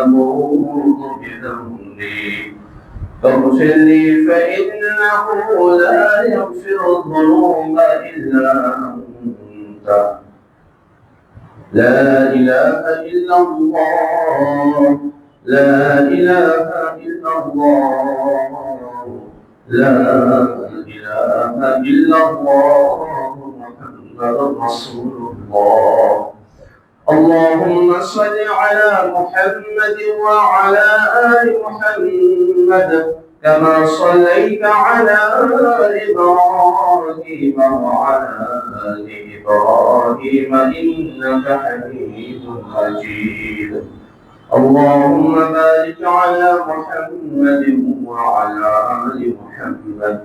أموت بذنبي فاغفر لي فإنه لا يغفر الذنوب إلا أنت لا إله إلا الله لا إله إلا الله لا إله إلا الله محمد رسول الله. اللهم صل على محمد وعلى آل محمد كما صليت على إبراهيم وعلى آل إبراهيم إنك حميد مجيد. اللهم بارك على محمد وعلى آل محمد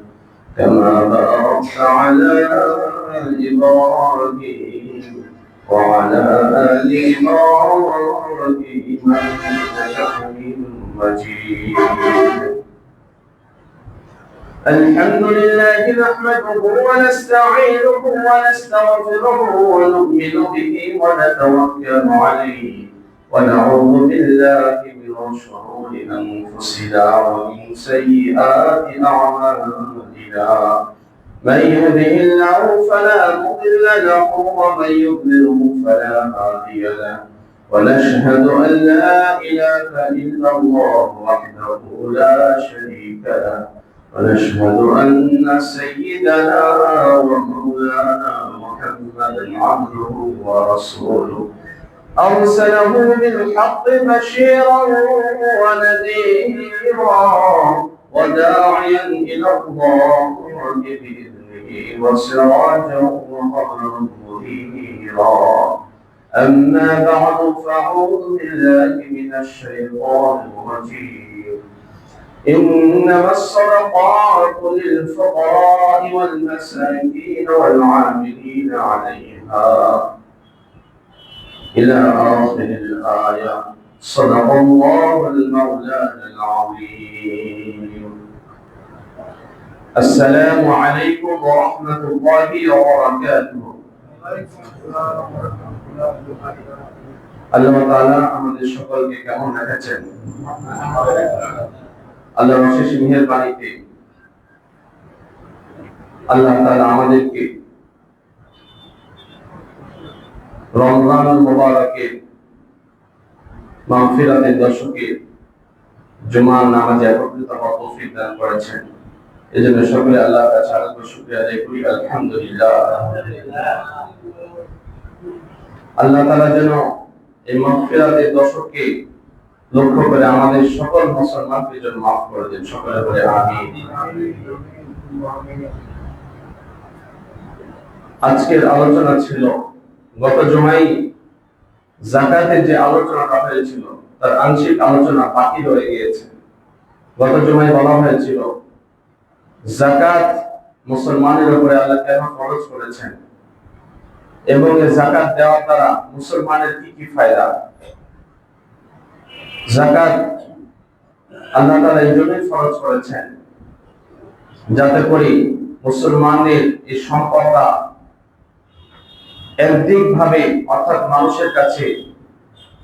كما باركت على إبراهيم وعلى آل إبراهيم إنك حميد مجيد. الحمد لله نحمده ونستعينه ونستغفره ونؤمن به ونتوكل عليه ونعوذ بالله من شرور أنفسنا ومن سيئات أعمالنا. من يهده الله فلا مضل له ومن يضلله فلا هادي له. ونشهد أن لا إله إلا الله وحده لا شريك له. ونشهد أن سيدنا ومولانا محمدا عبده ورسوله أرسله بالحق بشيرا ونذيرا وداعيا إلى الله بإذنه وسراجا وقمرا منيرا. أما بعد فأعوذ بالله من الشيطان الرجيم. إنما الصدقات للفقراء والمساكين والعاملين عليها إلى آخر الآية. صدق الله المولانا العظيم. السلام عليكم ورحمة الله وبركاته. আল্লাহ তাআলা আমাদের সকলকে কেমন রেখেছেন? আল্লাহর অশেষ মেহেরবানিতে আল্লাহ তাআলা আমাদেরকে রমজানুল মুবারকের মাগফিরাতের দশকে জুমার নামাজে একত্রিত হওয়ার তৌফিক দান করেছেন। এজন্য সকলে আল্লাহর কাছে আরেকবার শুকরিয়া আদায় করি, আলহামদুলিল্লাহ। আল্লাহ তাআলা যেন এই মাগফিরাতের দশকে লক্ষ্য করে আমাদের সকল মুসলমানকে যেন মাফ করে দেন, সকলে বলে আমিন। আজকের আলোচনা ছিল, গত জুমায় যাকাতের যে আলোচনাটা হয়েছিল তার আংশিক আলোচনা বাকি রয়ে গিয়েছে। গত জুমায় বলা হয়েছিল যাকাত মুসলমানের উপরে আল্লাহ কেন ফরজ করেছেন এবং এই যাকাত দেওয়ার দ্বারা মুসলমানের কি কি ফায়দা। যাকাত আল্লাহ তাআলা এই জন্যই ফরজ করেছেন যাতে করে মুসলমানদের এই সম্পদটা একদিক ভাবে অর্থাৎ মানুষের কাছে,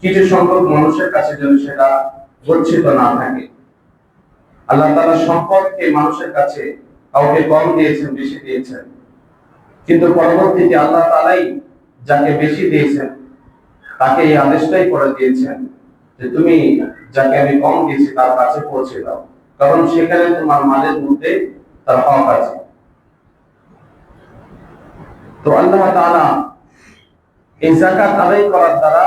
কিছু সংখ্যক মানুষের কাছে যেন সেটা গচ্ছিত না থাকে। আল্লাহ তাআলা সম্পদকে মানুষের কাছে কাউকে কম দিয়েছেন, বেশি দিয়েছেন, কিন্তু পরবর্তীতে আল্লাহ তাআলাই যাকে বেশি দিয়েছেন তাকে এই আদেশটাই করে দিয়েছেন যে তুমি যাকে আমি কম দিয়েছি তার কাছে পৌঁছে দাও, কারণ সেখানে তোমার মালের মধ্যে তার হক আছে। তো আল্লাহ তাআলা এই যাকাত আদায় করার দ্বারা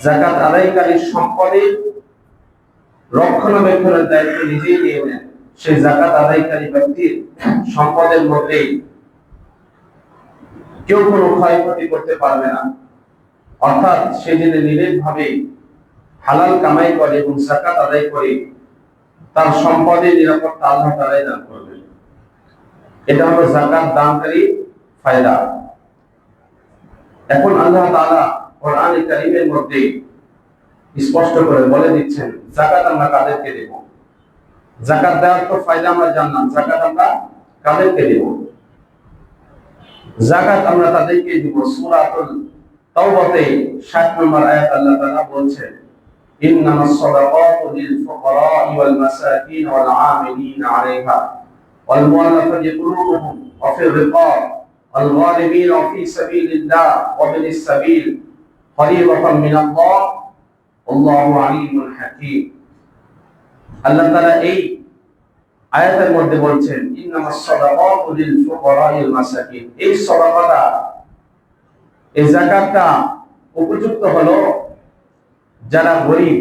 যাকাত আদায়কারীর সম্পদের রক্ষণাবেক্ষণের দায়িত্ব নিজেই নিয়ে নেন। সেই যাকাত আদায়কারী ব্যক্তির সম্পদের মধ্যে কেউ কোনো ক্ষয়ক্ষতি করতে পারবে না, অর্থাৎ সে যদি নির্ভীকভাবে হালাল কামাই করে এবং যাকাত আদায় করে তার সম্পদের নিরাপত্তা আল্লাহ তাআলাই দান করবেন। এটা হলো যাকাত দানকারী ফায়দা। এখন আল্লাহ তাআলা কোরআনে কারীমের মধ্যে স্পষ্ট করে বলে দিচ্ছেন যাকাত আমরা কাদেরকে দেব। যাকাত দেওয়ার তো ফায়দা আমরা জানলাম, যাকাত আমরা কাদেরকে দেব। যাকাত আমরা তাদেরকে দিব। সূরাতুল তাওবাতে 60 নম্বর আয়াত আল্লাহ তাআলা বলছেন ইন্নামাস সাদাকাতু লিল ফুকারা'i ওয়াল মাসাকিন ওয়াল 'আমিলিন 'আলাইহা ওয়াল মুআল্লাফাতি কুলুবুহুম ওয়া ফির রিকাব ওয়াল গালিবিন ফি সাবিলিল্লাহ ওয়া বিনিস সাবিল ফরিদাতাম মিনাল্লাহ আল্লাহু আলিমুল হাকীম। আল্লাহ তাআলা এই আয়াতের মধ্যে বলছেন ইন্নামাস সাদাকাতু লিল ফুকারা'il মাসাকিন, এই সাদাকাটা, এই যাকাতটা উপযুক্ত হলো যারা গরিব।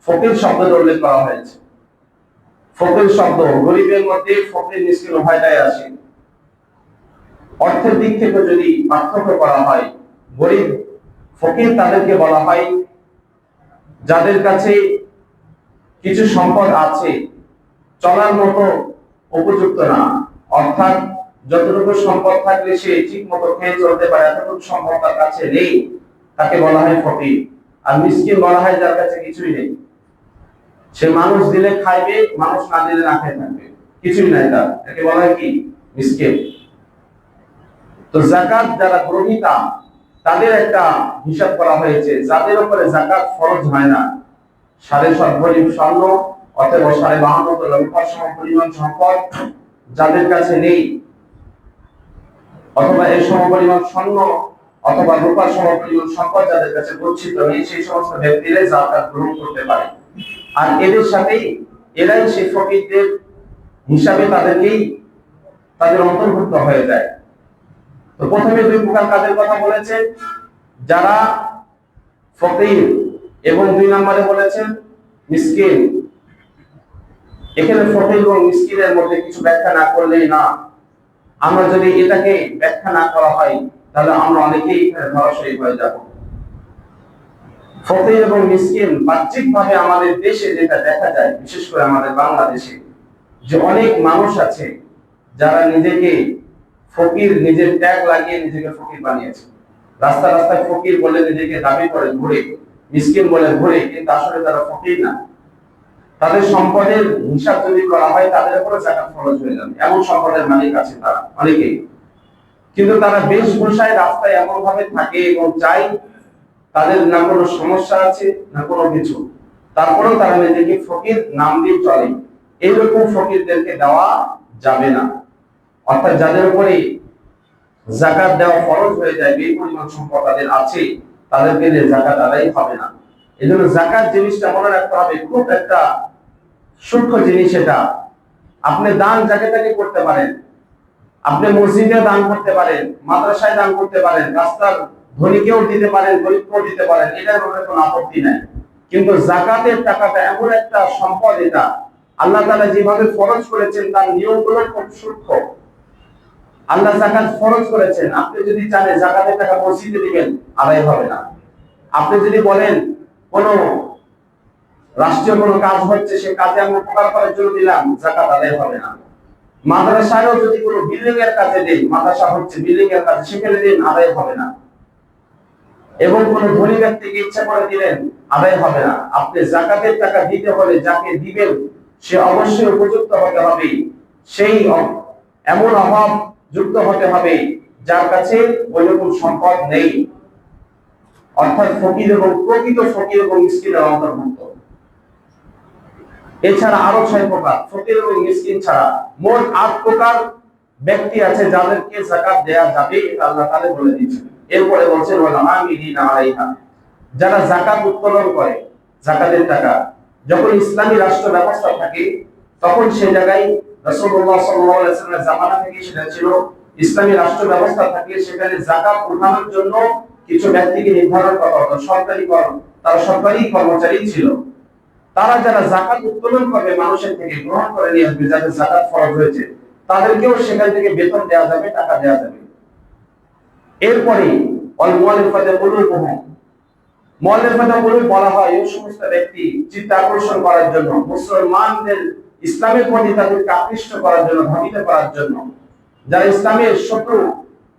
ফকির শব্দের উল্লেখ করা হয়েছে। ফকির শব্দ, গরিবের মধ্যে ফকির মিসকিন উভয়টাই আসে। অর্থের দিক থেকে যদি পার্থক্য করা হয়, গরিব ফকির তাদেরকে বলা হয় যাদের কাছে কিছু সম্পদ আছে, চলার মতো উপযুক্ত না, অর্থাৎ যতটুকু সম্পদ থাকলে সে ঠিক মতো খেয়ে চলতে পারে এতটুকু সম্পদ তার কাছে নেই, তাকে বলা হয় ফকির। আর মিসকিন বলা হয় যার কাছে কিছুই নেই, সে মানুষ দিলে খাইবে, মানুষ না দিলে না খেয়ে থাকবে, কিছুই নাই তার, একে বলা হয় কি? মিসকিন। তো যাকাত যারা গ্রহীতা তাদের একটা হিসাব করা হয়েছে, যাদের উপরে যাকাত ফরজ হয় না, 7.5 ভরি স্বর্ণ অথবা 52 রূপার সমপরিমাণ সম্পদ যাদের কাছে নেই, অথবা এই সমপরিমাণ স্বর্ণ অথবা রূপার সমপরিমাণ সম্পদ যাদের কাছে গচ্ছিত নেই, সেই সমস্ত ব্যক্তিরা যাকাত গ্রহণ করতে পারে। আর এদের সাথেই এরাই সেই ফকিরদের হিসাবে তাদের অন্তর্ভুক্ত হয়ে যায়। তো প্রথমে 2 প্রকার কাজের কথা বলেছেন, যারা ফকির, এবং 2 নম্বরে বলেছেন মিসকিন। এখানে ফকির এবং মিসকিনের মধ্যে কিছু ব্যাখ্যা না করলেই না। আমরা যদি এটাকে ব্যাখ্যা না করা হয় তাহলে আমরা অনেকেই এখানে ধরাশয়ী হয়ে যাব। ফকির এবং মিসকিন বাহ্যিকভাবে আমাদের দেশে যেটা দেখা যায়, বিশেষ করে আমাদের বাংলাদেশে, যে অনেক মানুষ আছে যারা নিজেকে ফকির, নিজের ট্যাগ লাগিয়ে নিজেকে ফকির বানিয়েছে। রাস্তা রাস্তায় ফকির বলে নিজেকে দাবি করে ঘুরে, মিসকিন বলে ঘুরে, কিন্তু আসলে তারা ফকির না। তাদের সম্পদের হিসাব যদি করা হয় তাদের উপরে যাকাত ফরজ হয়ে যাবে, এমন সম্পদের মালিক আছে তারা অনেকেই। কিন্তু তারা বেশভূষায় রাস্তায় এমন ভাবে থাকে এবং চাই, তাদের না কোনো সমস্যা আছে না কোনো কিছু, তারপরেও তারা নিজেকে ফকির নাম দিয়ে চলে। এইরকম ফকিরদেরকে দেওয়া যাবে না। অর্থাৎ যাদের উপরে যাকাত দেওয়া ফরজ হয়ে যায়, এই পরিমাণ সম্পদ তাদের আছে, তাদেরকে দিয়ে যাকাত আদায় হবে না। এজন্য যাকাত জিনিসটা মনে রাখতে হবে, খুব একটা সূক্ষ্ম জিনিস এটা। আপনি দান যাকে তাকে করতে পারেন, আপনি মসজিদে দান করতে পারেন, মাদ্রাসায় দান করতে পারেন, রাস্তার ধনীকেও দিতে পারেন, গরিবকেও দিতে পারেন, এটার ব্যাপারে কোনো আপত্তি নাই। কিন্তু যাকাতের টাকাটা এমন একটা সম্পদ, এটা আল্লাহ তাআলা যেভাবে ফরজ করেছেন তার নিয়মগুলো খুব সূক্ষ্ম। আল্লাহ যাকাত ফরজ করেছেন, আপনি যদি চান যাকাতের টাকা মসজিদে দিবেন, আদায় হবে না। আপনি যদি বলেন কোন রাষ্ট্রীয় কোনো কাজ হচ্ছে, সে কাজে আমি উপকার করার জন্য দিলাম, যাকাত আদায় হবে না। মাদ্রাসায়ও যদি কোনো বিল্ডিং এর কাজে দেন, মাদ্রাসা হচ্ছে বিল্ডিং এর কাজে, সেখানে দিন, আদায় হবে না। এবং কোন ধনী ব্যক্তিকে ইচ্ছা করে দিলেন, আদায় হবে না। আপনি যাকাতের টাকা দিতে হলে যাকে দিবেন সে অবশ্যই উপযুক্ত হতে হবে, সেই এমন অভাব যুক্ত হতে হবে যার কাছে ওইরকম সম্পদ নেই। অর্থাৎ ফকির এবং প্রকৃত ফকির এবং মিসকিনের অন্তর্ভুক্ত। এছাড়া আরো 6 প্রকার, ফকির এবং মিসকিন ছাড়া মোট 8 প্রকার ব্যক্তি আছে যাদেরকে যাকাত দেয়া যাবে, এটা আল্লাহ তাআলা বলে দিয়েছেন। এরপরে বলছেন ওয়াল আমিলিনা আলাইহা, যারা যাকাত উত্তোলন করে, যাকাতের টাকা যখন ইসলামী রাষ্ট্র ব্যবস্থা থাকে তখন সেই জায়গায় রাসূলুল্লাহ সাল্লাল্লাহু আলাইহি ওয়াসাল্লামের জামানা থেকে সেটা ছিল, ইসলামী রাষ্ট্র ব্যবস্থা থাকে সেখানে যাকাত উঠানোর জন্য কিছু ব্যক্তিকে নির্ধারণ করা হতো। তারা সরকারি কর্মচারী ছিল। তারা যারা যাকাত উত্তোলন করবে, মানুষের থেকে গ্রহণ করে নিয়ে আসবে, যাদের যাকাত ফরজ হয়েছে, তাদেরকেও সেখান থেকে বেতন দেওয়া যাবে, টাকা দেওয়া যাবে। এরপরে ওয়াল মুআল্লাফাতি কুলুবুহুম, মুআল্লাফাতি কুলুব বলা হয় এই সমস্ত ব্যক্তি চিত্ত আকর্ষণ করার জন্য, মুসলমানদের ইসলামের প্রতি তাদেরকে আকৃষ্ট করার জন্য, ধাবিত করার জন্য, যারা ইসলামের শত্রু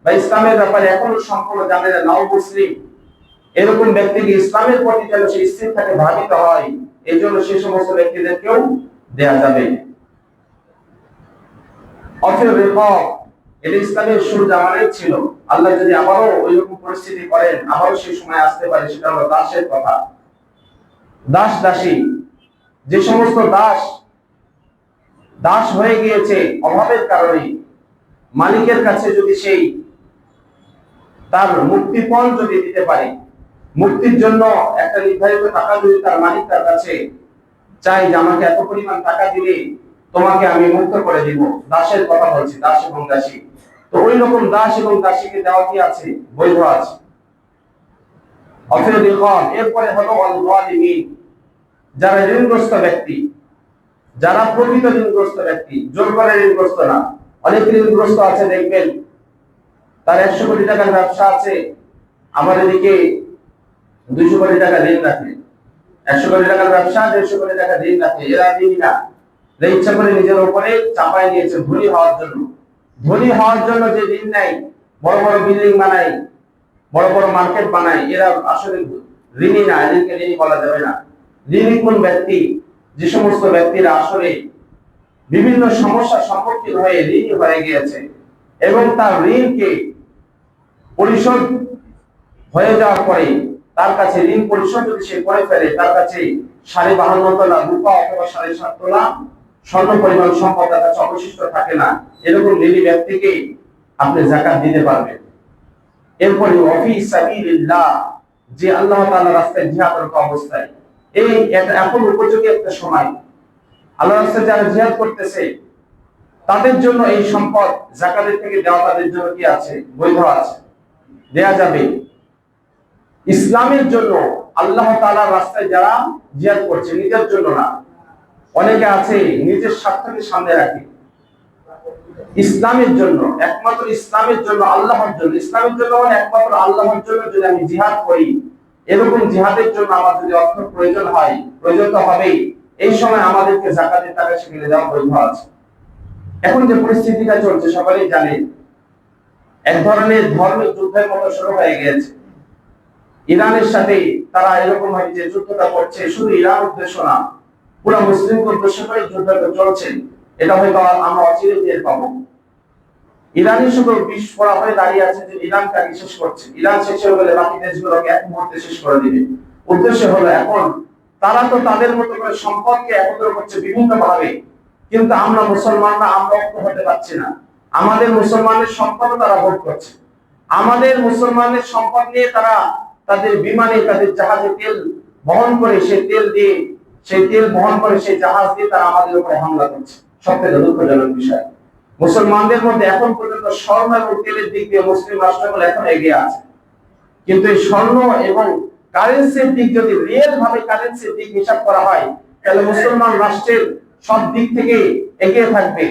বা ইসলামের ব্যাপারে এখনো সম্পূর্ণ জানে না, নও মুসলিম, এরকম ব্যক্তিকে ইসলামের প্রতি যেন সে স্থির থাকে, ধাবিত হয়, এই জন্য সেই সমস্ত ব্যক্তিদেরকেও দেয়া যাবে। অথবা এটা ইসলামের শুরু জামানায় ছিল। আল্লাহ যদি আবারও ওইরকম পরিস্থিতি করেন, আবারও সেই সময় আসতে পারে, সেটা হলো দাসের কথা। দাস দাসী, যে সমস্ত দাস দাস হয়ে গিয়েছে অভাবের কারণে, মালিকের কাছে যদি সেই তার মুক্তিপণ যদি দিতে পারে, মুক্তির জন্য একটা নির্ধারিত টাকা যদি তার মালিক তার কাছে চাই যে আমাকে এত পরিমাণ টাকা দিলে তোমাকে আমি মুক্ত করে দিব, দাসের কথা বলছি, দাস এবং দাসী, তো ওই রকম দাস এবং দাসীকে দেওয়া কি আছে? বৈধ আছে। এরপরে হলো যারা ঋণগ্রস্ত ব্যক্তি, যারা প্রকৃত ঋণগ্রস্ত ব্যক্তি, জোর করে ঋণগ্রস্ত না। অনেক ঋণগ্রস্ত আছে, দেখবেন তার 100 কোটি টাকার ব্যবসা আছে, আমার এদিকে 200 কোটি টাকা ঋণ রাখে। 100 কোটি টাকার ব্যবসা, 150 কোটি টাকা ঋণ রাখে। এরা ঋণ না, ইচ্ছা করে নিজের উপরে চাপাই নিয়েছে ধনী হওয়ার জন্য। ধনী হওয়ার জন্য যে ঋণ নেয়, বড় বড় বিল্ডিং বানায়, বড় বড় মার্কেট বানায়, এরা আসলে ঋণী না, এদেরকে ঋণী বলা যাবে না। ঋণী কোন ব্যক্তি? যে সমস্ত ব্যক্তিরা আসলে বিভিন্ন সমস্যার সম্মুখীন হয়ে ঋণী হয়ে গিয়েছে এবং তার ঋণকে পরিশোধ হয়ে যাওয়ার পরে তার কাছে ঋণ পরিশোধ যদি সে করে ফেলে, তার কাছে 52 তোলা রূপা অথবা 7.5 তোলা স্বর্ণ পরিমাণ সম্পদ তার কাছে অবশিষ্ট থাকে না, এরকম ঋণী ব্যক্তিকে আপনি যাকাত দিতে পারবেন। এরপরে ওয়াফি সাবিলিল্লাহ, যে আল্লাহ তাআলার রাস্তায় জিহাদরত অবস্থায়, এই এখন উপযোগী একটা সময়, আল্লাহর রাস্তায় যারা জিহাদ করতেছে তাদের জন্য এই সম্পদ যাকাতের থেকে দেওয়া তাদের জন্য কি আছে? বৈধ আছে, দেয়া যাবে। ইসলামের জন্য আল্লাহ তাআলার রাস্তায় যারা জিহাদ করছে, নিজের জন্য না। অনেকে আছে নিজের স্বার্থকে সামনে রাখে, ইসলামের জন্য, একমাত্র ইসলামের জন্য, আল্লাহর জন্য। ইসলামের জন্য মানে একমাত্র আল্লাহর জন্য যদি আমি জিহাদ করি, এরকম জিহাদের জন্য আমার যদি অর্থ প্রয়োজন হয়, প্রয়োজন তো হবেই, এই সময় আমাদেরকে যাকাতের টাকা সেখানে দেওয়া বৈধ আছে। এখন যে পরিস্থিতিটা চলছে সকলেই জানেন, এক ধরনের ধর্মের যুদ্ধের মতো শুরু হয়ে গেছে। ইরানের সাথে তারা এরকম ভাবে যে যুদ্ধটা করছে, শুধু ইরান উদ্দেশ্য না, পুরো মুসলিম উদ্দেশ্য করে যুদ্ধটা চলছে। এটা হয়তো আমরা অচিরে টের পাবো। ইরানি শুধু বিষ পড়া হয়ে দাঁড়িয়ে আছে যে ইরানকে আগে শেষ করছে, ইরান শেষ হয়ে গেলে বাকি দেশগুলোকে এক মুহূর্তে শেষ করে দিবে। উদ্দেশ্য হলো এখন তারা তো তাদের মতো করে সম্পদকে একত্র করছে বিভিন্ন ভাবে, কিন্তু আমরা মুসলমানরা আমরা ঐক্য হতে পারছি না। আমাদের মুসলমানের সম্পদ তারা ভোগ করছে, আমাদের মুসলমানের সম্পদ নিয়ে তারা তাদের বিমানে, তাদের জাহাজে তেল বহন করে, সেই তেল দিয়ে, সেই তেল বহন করে সেই জাহাজ দিয়ে তারা আমাদের উপরে হামলা করছে। সবথেকে দুঃখজনক বিষয়, মুসলমানদের মধ্যে এখন পর্যন্ত স্বর্ণ এবং তেলের দিক দিয়ে মুসলিম রাষ্ট্রগুলো এখন এগিয়ে আছে, কিন্তু এই স্বর্ণ এবং কারেন্সির দিক যদি রিয়েল ভাবে কারেন্সির দিক হিসাব করা হয়, তাহলে মুসলমান রাষ্ট্রের সব দিক থেকে এগিয়ে থাকবে,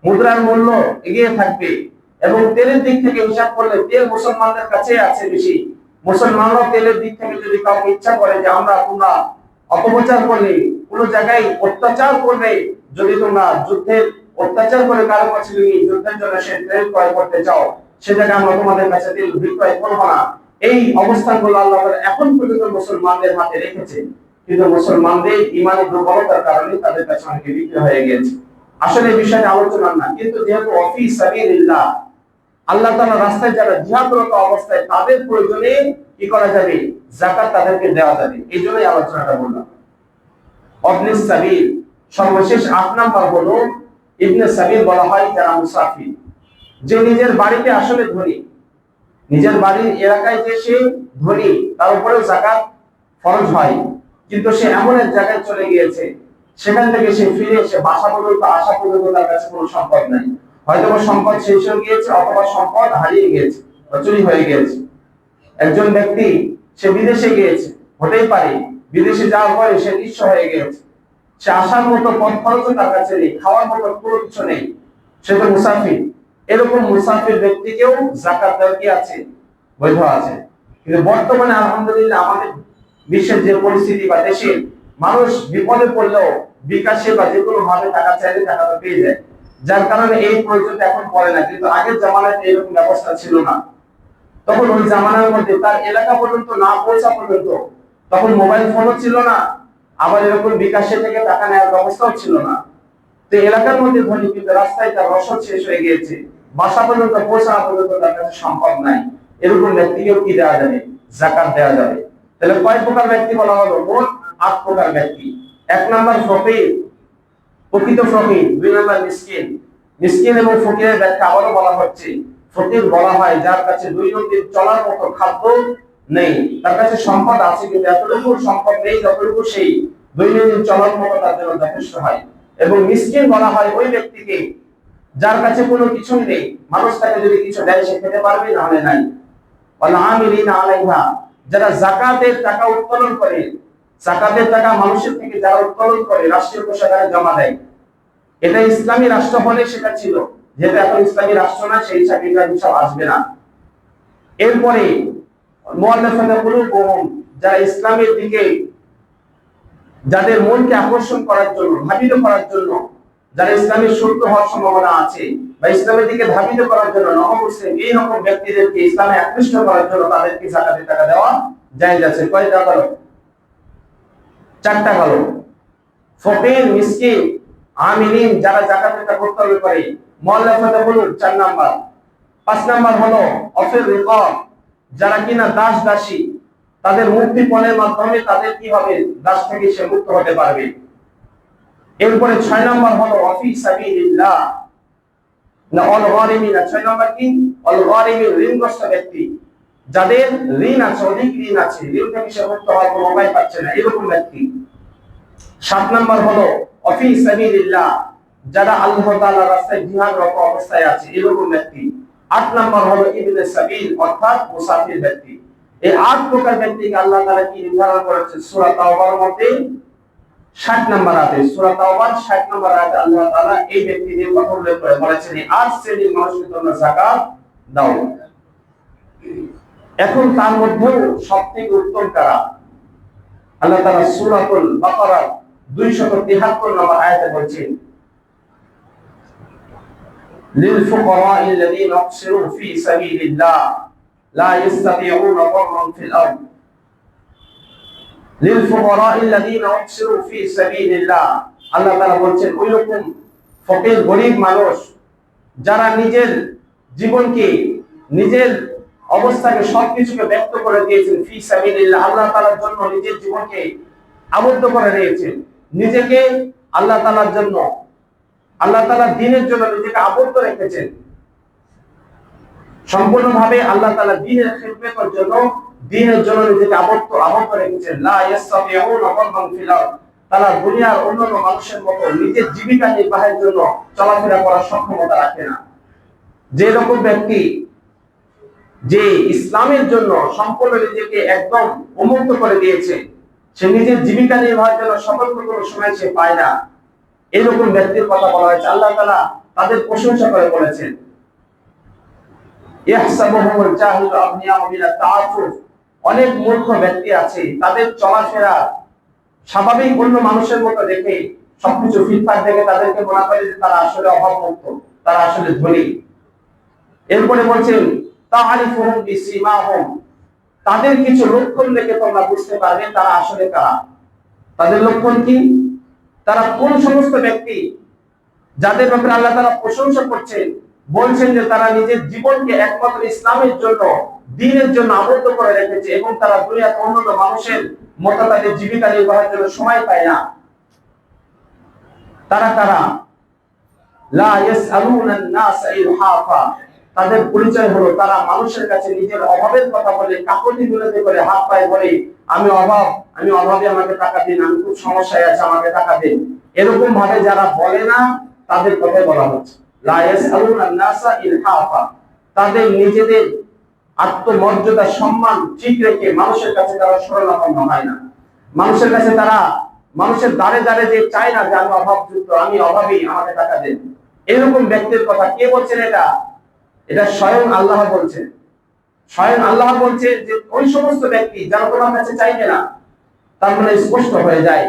মুদ্রার মূল্য এগিয়ে থাকবে। এবং তেলের দিক থেকে হিসাব করলে তেল মুসলমানদের কাছে আছে বেশি। মুসলমানরা তেলের দিক থেকে যদি কাউকে ইচ্ছা করে যে তোমরা অপপ্রচার করলে, কোন জায়গায় অত্যাচার করবে, যদি তোমরা যুদ্ধের অত্যাচার করে কারো কাছে যুদ্ধের জন্য সে তেল ক্রয় করতে চাও, সে জায়গায় আমরা তোমাদের কাছে তেল বিক্রয় করবো না। এই অবস্থানগুলো আল্লাহ এখন পর্যন্ত মুসলমানদের হাতে রেখেছে, কিন্তু মুসলমানদের ইমানের দুর্বলতার কারণে তাদের কাছে অনেকে বিক্রি হয়ে গেছে। আসলে এই বিষয়ে আলোচনা না, কিন্তু যেহেতু ওয়াফি সাবিলিল্লাহ, আল্লাহ তাআলার রাস্তায় যারা জিহাদরত অবস্থায়, তাদের প্রয়োজনে কি করা যাবে? যাকাত তাদেরকে দেওয়া যাবে। এই জন্যই আলোচনাটা বললাম। ইবনে সাবিল, সর্বশেষ 8 নাম্বার হলো ইবনে সাবিল বলা হয় যারা মুসাফির, যে নিজের বাড়িতে আসলে ধনী, নিজের বাড়ির এলাকায় যে সে ধনী, তার উপরেও যাকাত ফরজ হয়, কিন্তু সে এমন এক জায়গায় চলে গিয়েছে, সেখান থেকে সে ফিরে এসে বাসা পর্যন্ত আসা পর্যন্ত তার কাছে কোনো সম্পদ নাই। হয়তো সম্পদ শেষ হয়ে গিয়েছে, অথবা সম্পদ হারিয়ে গিয়েছে, চুরি হয়ে গিয়েছে। একজন ব্যক্তি সে বিদেশে গিয়েছে, হতেই পারে বিদেশে যাওয়ার পরে সে নিঃস্ব হয়ে গিয়েছে, সে আসার মতো পথ খরচও তার কাছে নেই, খাওয়ার মতো কোনো কিছু নেই, সে তো মুসাফির। এরকম মুসাফির ব্যক্তিকেও যাকাত দেওয়া কি আছে? বৈধ আছে। কিন্তু বর্তমানে আলহামদুলিল্লাহ আমাদের বিশ্বের যে পরিস্থিতি বা দেশের মানুষ বিপদে পড়লেও বিকাশে বা যে কোনো ভাবে টাকা চাইলে টাকাটা পেয়ে যায়, যার কারণে এই প্রয়োজনটা এখন পড়ে না। কিন্তু আগের জামানায় এরকম ব্যবস্থা ছিল না। তখন ওই জামানার মধ্যে তার এলাকা পর্যন্ত না পৌঁছা পর্যন্ত তখন মোবাইল ফোনও ছিল না, আবার এরকম বিকাশে থেকে টাকা নেওয়ার ব্যবস্থাও ছিল না। তো এলাকার মধ্যে ধনী, কিন্তু রাস্তায় তার রসদ শেষ হয়ে গিয়েছে, বাসা পর্যন্ত পৌঁছানো পর্যন্ত তার কাছে সম্পদ নাই, এরকম ব্যক্তিকেও কি দেওয়া যাবে? যাকাত দেওয়া যাবে। তাহলে কয় প্রকার ব্যক্তি বলা হলো? মোট 8 প্রকার ব্যক্তি। 1 নাম্বার ফকির, প্রকৃত ফকির। 2 নাম্বার মিসকিন। মিসকিন এবং ফকিরের ব্যাখ্যা আবারও বলা হচ্ছে, ফকির বলা হয় যার কাছে দৈনন্দিন চলার মতো খাদ্য নেই, তার কাছে সম্পদ আছে কিন্তু এতটুকু সম্পদ নেই যতটুকু সেই দৈনন্দিন চলার মতো তার জন্য যথেষ্ট হয়। এবং মিসকিন বলা হয় ওই ব্যক্তিকে যার কাছে কোনো কিছু নেই, মানুষ তাকে যদি কিছু দেয় সে খেতে পারবে, না হলে নাই। ওয়াল আমিলিনা আলাইহা, যারা যাকাতের টাকা উত্তোলন করে, যাকাতের টাকা মানুষের থেকে যারা উত্তোলন করে রাষ্ট্রীয় কোষাগারে জমা দেয়। এটা ইসলামী রাষ্ট্র হলে সেটা ছিল, যেটা এখন ইসলামী রাষ্ট্র না সেই চাকরিটা সব আসবে না। এরপরে মুআল্লাফাতুল কুলুবুহুম, যারা ইসলামের দিকে যাদের মনকে আকর্ষণ করার জন্য, ধাবিত করার জন্য, যারা ইসলামের সত্য হওয়ার সম্ভাবনা আছে বা ইসলামের দিকে ধাবিত করার জন্য, নবমুসলিম এই রকম ব্যক্তিদেরকে ইসলামে আকৃষ্ট করার জন্য তাদেরকে যাকাতের টাকা দেওয়া জায়েজ আছে। কয়টা গেল? 4টা গেল। ফকির, মিসকিন, আমিলিন, যারা যাকাতের টাকা উত্তোলন করে, মুআল্লাফাতুল কুলুব 4 নাম্বার। 5 নাম্বার হলো অফির রিকাব, যারা কিনা দাস দাসী, তাদের মুক্তিপণের মাধ্যমে তাদের কি হবে, দাস থেকে সে মুক্ত হতে পারবে। এরপরে 6 নাম্বার হলো ওয়াফি সাবিলিল্লাহ, না অল গরিমিনা। 6 নাম্বার কি? অল গরিমিন, ঋণগ্রস্ত ব্যক্তি, যাদের ঋণ আছে, অধিক ঋণ আছে, ঋণ থেকে সে মুক্ত হওয়ার কোনো উপায় পাচ্ছে না, এরকম ব্যক্তি। 7 নাম্বার হলো ওয়াফি সাবিলিল্লাহ, যারা আল্লাহ তাআলার রাস্তায় জিহাদরত অবস্থায় আছে, এরকম ব্যক্তি। 8 নাম্বার হলো ইবনে সাবিল, অর্থাৎ মুসাফির ব্যক্তি। এই 8 প্রকার ব্যক্তিকে আল্লাহ তাআলা কি নির্ধারণ করেছে সূরা তাওবার মধ্যে 60 নম্বর আয়াতে। সূরা তাওবার 60 নম্বর আয়াতে আল্লাহ তাআলা এই ব্যক্তিদের কথা উল্লেখ করে বলেছেন, এই 8 শ্রেণীর মানুষকে তোমরা যাকাত দাও। এখন তার মধ্যে সবথেকে উত্তম কারা? আল্লাহ তাআলা সূরাতুল বাকারা 273 নম্বর আয়াতে বলেছেন, লিল ফুকারা'আল্লাযীনা উহসিরু ফি সাবিলিল্লাহ লা ইস্তাতিউনা দাররান ফিল আরদ, লিল ফুকারা'আল্লাযীনা উহসিরু ফি সাবিলিল্লাহ। আল্লাহ তাআলা বলেন ওই রকম ফকির গরীব মানুষ যারা নিজের জীবনকে, নিজের অবস্থাকে, সবকিছুকে ব্যক্ত করে দিয়েছেন ফি সাবিলিল্লাহ, আল্লাহ তাআলার জন্য নিজের জীবনকে আবদ্ধ করে দিয়েছেন, নিজেকে আল্লাহ তাআলার জন্য, আল্লাহ তাআলার দ্বীনের জন্য নিজেকে আবদ্ধ রেখেছেন, সম্পূর্ণভাবে আল্লাহ তাআলা দ্বীনের খিদমতের জন্য, দ্বীনের জন্য নিজেকে আবদ্ধ রেখেছেন। লা ইয়াসতাতিউনা দাররান ফিল আরদ, তারা দুনিয়ার অন্যান্য মানুষের মতো নিজের জীবিকা নির্বাহের জন্য চলাফেরা করার সক্ষমতা রাখে না। যে রকম ব্যক্তি যে ইসলামের জন্য সম্পূর্ণ নিজেকে একদম উন্মুক্ত করে দিয়েছে, সে নিজের জীবিকা নির্বাহের জন্য সতর্ক কোনো সময় সে পায় না, এরকম ব্যক্তির কথা বলা হয়েছে। আল্লাহ তাআলা তাদের প্রশংসা করে বলেছেন, ইয়াহসাবুহুমুল জাহিলু আগনিয়া মিনাত তাআফফুফ, অনেক মূর্খ ব্যক্তি আছে, তাদের চলাফেরা স্বাভাবিক অন্য মানুষের মতো দেখে, সবকিছু ফিটফাট দেখে তাদেরকে মনে করে যে তারা আসলে অভাবমুক্ত, তারা আসলে ধনী। এরপরে বলছেন তাআরিফুহুম বিসিমাহুম, তাদের কিছু লক্ষণ দেখে তোমরা বুঝতে পারবে তারা আসলে কারা। তাদের লক্ষণ কি? তারা কোন সমস্ত ব্যক্তি যাদের ব্যাপারে আল্লাহ তাআলা প্রশংসা করছেন, বলছেন যে তারা নিজের জীবনকে একমাত্র ইসলামের জন্য, দ্বীনের জন্য আবদ্ধ করে রেখেছে এবং তারা দুনিয়ার অন্যান্য মানুষের মতো তাদের জীবিকা নির্বাহের জন্য সময় পায় না। তারা কারা? লা ইয়াসআলুনান নাস ইলহাফা, তাদের পরিচয় হলো তারা মানুষের কাছে নিজের অভাবের কথা বলে, কাকুতি মিনতি করে, হাত পায়ে বলে আমি অভাবে, আমাকে টাকা দিন, আমি খুব সমস্যায় আছি, আমাকে টাকা দিন। এরকম ভাবে যারা বলে না তাদের কথা বলা হচ্ছে লা ইয়াসআলুনান নাস ইলহাফা, তাদের নিজেদের আত্মমর্যাদা, সম্মান ঠিক রেখে মানুষের কাছে তারা শরণাপন্ন হয় না, মানুষের কাছে তারা, মানুষের দ্বারে দ্বারে যে চায় না যে আমি অভাবযুক্ত, আমি অভাবী, আমাকে টাকা দেন। এরকম ব্যক্তির কথা কে বলছেন? এটা স্বয়ং আল্লাহ বলছেন। স্বয়ং আল্লাহ বলছেন যে ওই সমস্ত ব্যক্তি যারা তোমার কাছে চাইবে না, তার মানে স্পষ্ট হয়ে যায়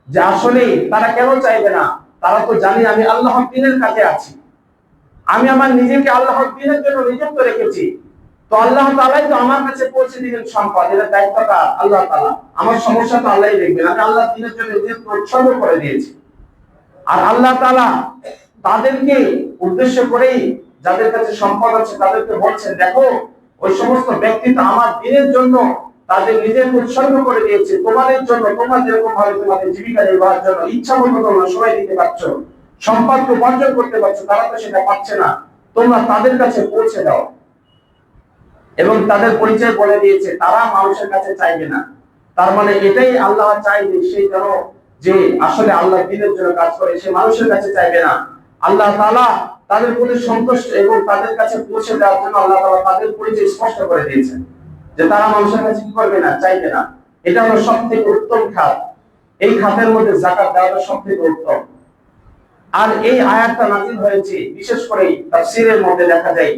যে আসলে তারা কেন চাইবে না, তারা তো জানে আমি আল্লাহর দ্বীনের কাছে আছি, আমি আমার নিজেকে আল্লাহর দ্বীনের জন্য নিযুক্ত রেখেছি, তো আল্লাহ তাআলাই তো আমার কাছে পৌঁছে দিবেন সম্পদ, এর দায়িত্ব কার? আল্লাহ তাআলা। আমার সমস্যা তো আল্লাহই দেখবেন, আমি আল্লাহর দ্বীনের জন্য নিজেকে উৎসর্গ করে দিয়েছি। আর আল্লাহ তাআলা তাদেরকে উদ্দেশ্য করেই, যাদের কাছে সম্পদ আছে তাদেরকে বলছেন, দেখো ওই সমস্ত ব্যক্তি তো আমার দ্বীনের জন্য তাদের নিজেকে উৎসর্গ করে দিয়েছে তোমাদের জন্য। তোমরা যেরকম ভাবে তোমাদের জীবিকা নির্বাহের জন্য ইচ্ছা মতো তোমরা সময় দিতে পারছো, সম্পদকে বর্জন করতে পারছো, তারা তো সেটা পাচ্ছে না। তোমরা তাদের কাছে পৌঁছে দাও। এবং তাদের পরিচয় বলে দিয়েছে তারা মানুষের কাছে চাইবে না। তার মানে এটাই আল্লাহ চাই যে সে যেন যে আসলে আল্লাহ দ্বীনের জন্য কাজ করে সে মানুষের কাছে চাইবে না। আল্লাহ তাআলা তাদের প্রতি সন্তুষ্ট এবং তাদের কাছে পৌঁছে দেওয়ার জন্য আল্লাহ তাআলা তাদের পরিচয় স্পষ্ট করে দিয়েছেন যে তারা মানুষের কাছে কি করবে না, চাইবে না। এটা হলো সবথেকে উত্তম খাত। এই খাতের মধ্যে যাকাত দেওয়াটা সবথেকে উত্তম। আর এই আয়াতটা নাযিল হয়েছে বিশেষ করে তাফসীরের মধ্যে দেখা যায়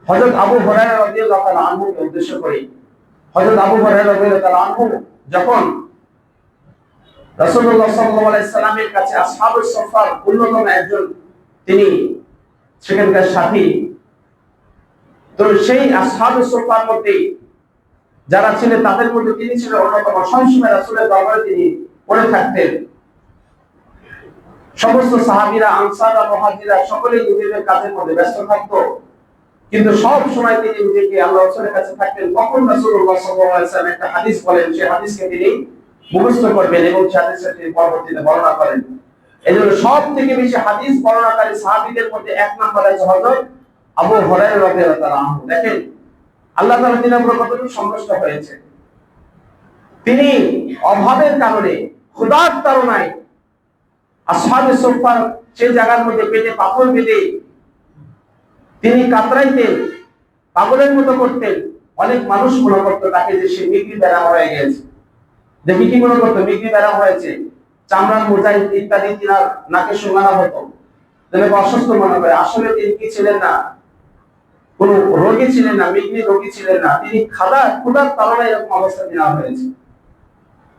হযরত আবু হুরায়রা রাদিয়াল্লাহু তাআলা আনহুকে উদ্দেশ্য করে। হযরত আবু হুরায়রা রাদিয়াল্লাহু তাআলা আনহু যখন রাসূলুল্লাহ সাল্লাল্লাহু আলাইহি সাল্লামের কাছে আসহাবুস সুফফার অন্যতম একজন তিনি সেখানকার সাথী, তো সেই আসহাবুস সুফফার মধ্যে যারা ছিলেন তাদের মধ্যে তিনি ছিলেন অন্যতম। সবসময় রাসূলের দরবারে তিনি পড়ে থাকতেন। সমস্ত সাহাবীরা, আনসার আর মুহাজিরা সকলেই নিজেদের কাজের মধ্যে ব্যস্ত থাকতো, কিন্তু সব সময় তিনি নিজেকে আল্লাহ রাসূলের কাছে থাকতেন। কখন রাসূলুল্লাহ সাল্লাল্লাহু আলাইহি ওয়াসাল্লাম একটা হাদিস বলেন, সেই হাদিসকে তিনি মুখস্থ করবেন এবং সেই হাদিসটা তিনি পরবর্তীতে বর্ণনা করেন। এজন্য সবথেকে বেশি হাদিস বর্ণনাকারী সাহাবীদের মধ্যে এক নম্বরে আছে হযরত আবু হুরায়রা রাদিয়াল্লাহু তাআলা আনহু। দেখেন আল্লাহ তাআলা তিনার উপর কতটুকু সন্তুষ্ট হয়েছে। তিনি অভাবের কারণে, ক্ষুধার তাড়নায় আসহাবে সুফফার সেই জায়গার মধ্যে পেটে পাথর বেঁধে তিনি কাতরাইতেন, পাগলের মতো করতেন। অনেক মানুষ মনে করতো তাকে যে সে মিগরি ব্যারাম হয়ে গেছে। দেখি কি মনে করতো মিগরি ব্যারাম হয়েছে, চামড়ার মোজাই ইত্যাদি তিনার নাকে শোনানো হতো, তাহলে অসুস্থ মনে করে। আসলে তিনি কি ছিলেন না, কোন রোগী ছিলেন না, মিগরি রোগী ছিলেন না। তিনি ক্ষুধার তাড়নায় এরকম অবস্থা তিনার হয়েছে।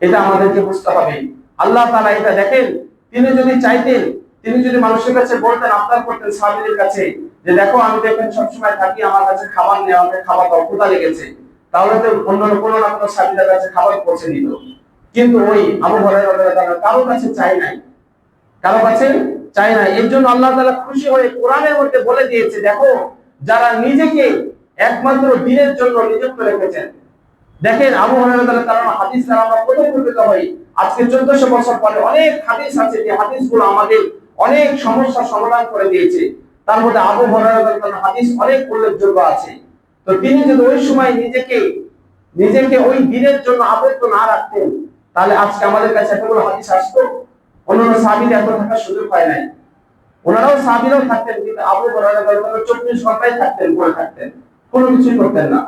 এটা আমাদেরকে বুঝতে হবে। আল্লাহ তাআলা এটা দেখেন, তিনি যদি চাইতেন, তিনি যদি মানুষের কাছে বলতেন, আবদার করতেন সাহাবীদের কাছে যে দেখো আমি তো এখানে সবসময় থাকি, আমার কাছে খাবার নেই, আমাকে খাবার দাও, ক্ষুধা লেগেছে, তাহলে তো অন্য কোনো না কোনো সাহাবীদের কাছে খাবার পৌঁছে দিত। কিন্তু ওই আবু হুরায়রা রাদিয়াল্লাহু তাআলা কারো কাছে চাই নাই, কারো কাছে চাই নাই। এর জন্য আল্লাহ তাআলা খুশি হয়ে কোরআনের মধ্যে বলে দিয়েছে, দেখো যারা নিজেকে একমাত্র দ্বীনের জন্য নিযুক্ত রেখেছেন। দেখেন আবু হুরায়রা রাদিয়াল্লাহু তাআলা হাদিস দ্বারা আমরা কোথায় উপকৃত হই। আজকে 1400 বছর পরে অনেক হাদিস আছে যে হাদিসগুলো আমাদের অনেক সমস্যার সমাধান করে দিয়েছে। তার মধ্যে আবু হুরায়রা রাদিয়াল্লাহু তাআলা হাদিস অনেক উল্লেখযোগ্য আছে। তো তিনি যদি ওই সময় নিজেকে ওই দ্বীনের জন্য আবদ্ধ না রাখতেন, তাহলে আজকে আমাদের কাছে এতগুলো হাদিস আসতো। অন্যান্য সাহাবীরা এত থাকার সুযোগ পায় নাই। ওনারাও সাহাবীরাও থাকতেন, কিন্তু আবু হুরায়রা রাদিয়াল্লাহু তাআলা 24 ঘন্টায় থাকতেন, পড়ে থাকতেন, কোনো কিছুই করতেন না।